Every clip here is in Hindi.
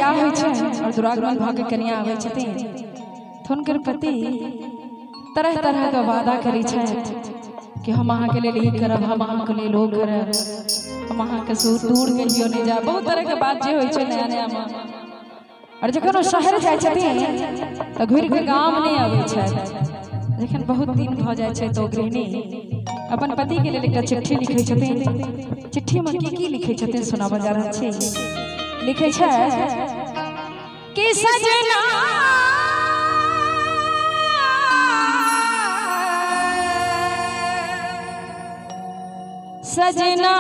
बियाह होइ छै और दुरागमन भ के कन्या आबै छथिन तो हुनकर पति तरह तरह का वादा करै छथि कि हम अहाँ के लिए ई करब, हम अहाँ के लिए लो करब, हम अहाँ के दूर कहियो नहीं जा, बहुत तरह के बात जे होइ छै नया नया में। और जखन वो शहर जाइ छथिन तो घुर के गांव नहीं आबै छथि। जखन बहुत दिन भ जाइ छै तो गृहिणी अपन पति के लिए एकटा चिट्ठी लिखै छथिन। चिट्ठी में की लिखै छथिन सुनाबऽ जा रहल छी। लिखै छै कि सजना सजना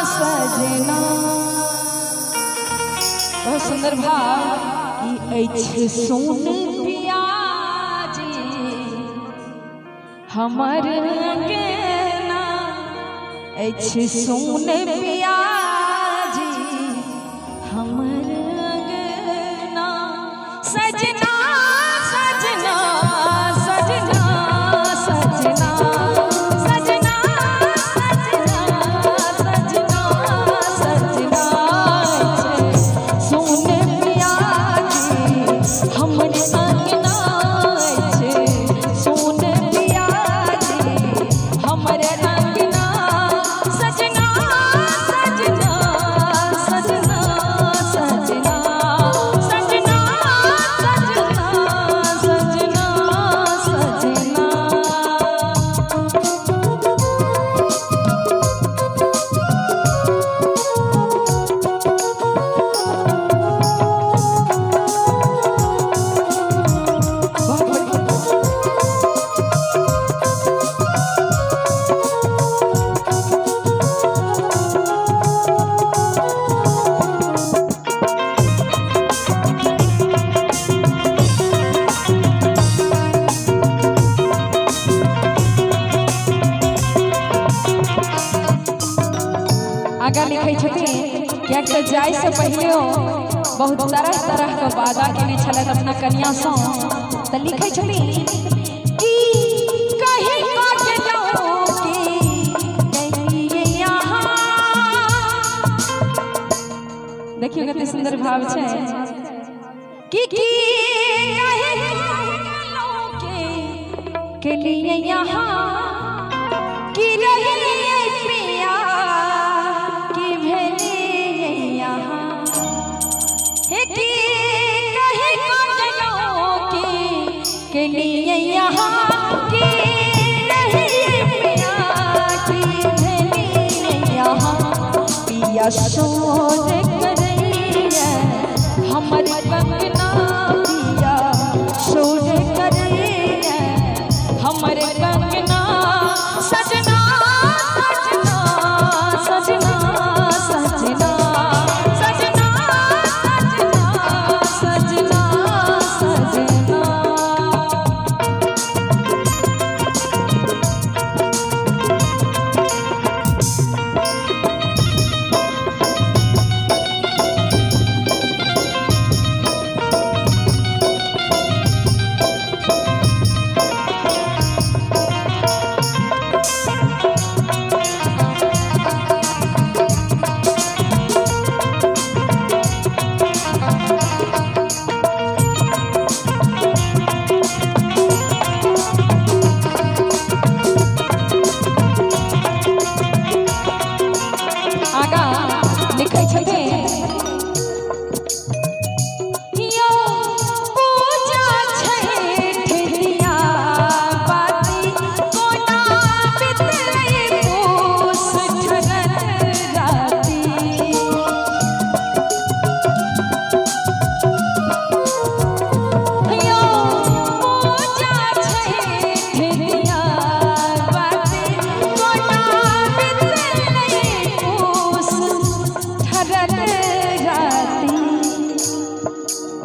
सजना, बहुत सुंदर भाव कि अछि सोन पियाजी हमर अंगना, अछि सोन पियाजी हमर अंगना, सजना सजना सजना सजना सजना सजना सजना सोन पियाजी हमर अंगना, सोन पियाजी हमर अंगना, सजना सजना सजना सजना सजना सजना सजना। आगा लिखे छथिन कि तो जाय से पहले बहुत तरह तरह के वादा केने छलथि अपना कन्या से। तो लिखे छथिन कि कहीं काट जाओगे यहाँ, देखियो कते सुंदर भाव छै कि कहीं के लिए यहाँ कि रही के लिए यहाँ की रही पिया की भली यहाँ, पिया शोर कर रही है हमर कंगना, पिया शोर कर रही है हमर कंगना, सजना सजना सजना सजना सजना सजना सजना।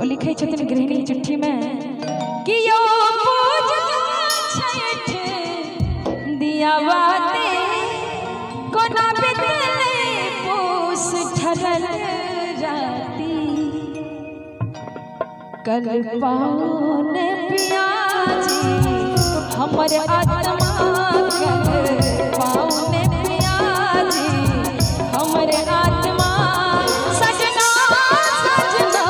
लिखे छथिन गृहिणी चिट्ठी में कि यो दिया बाते कोना बितले पूस ठहरल राती, कल पाने पियाजी हमर आत्मा कल पाने पियाजी हमर आत्मा, सजना सजना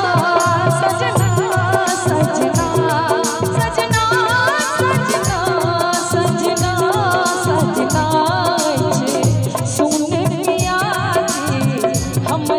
हमरे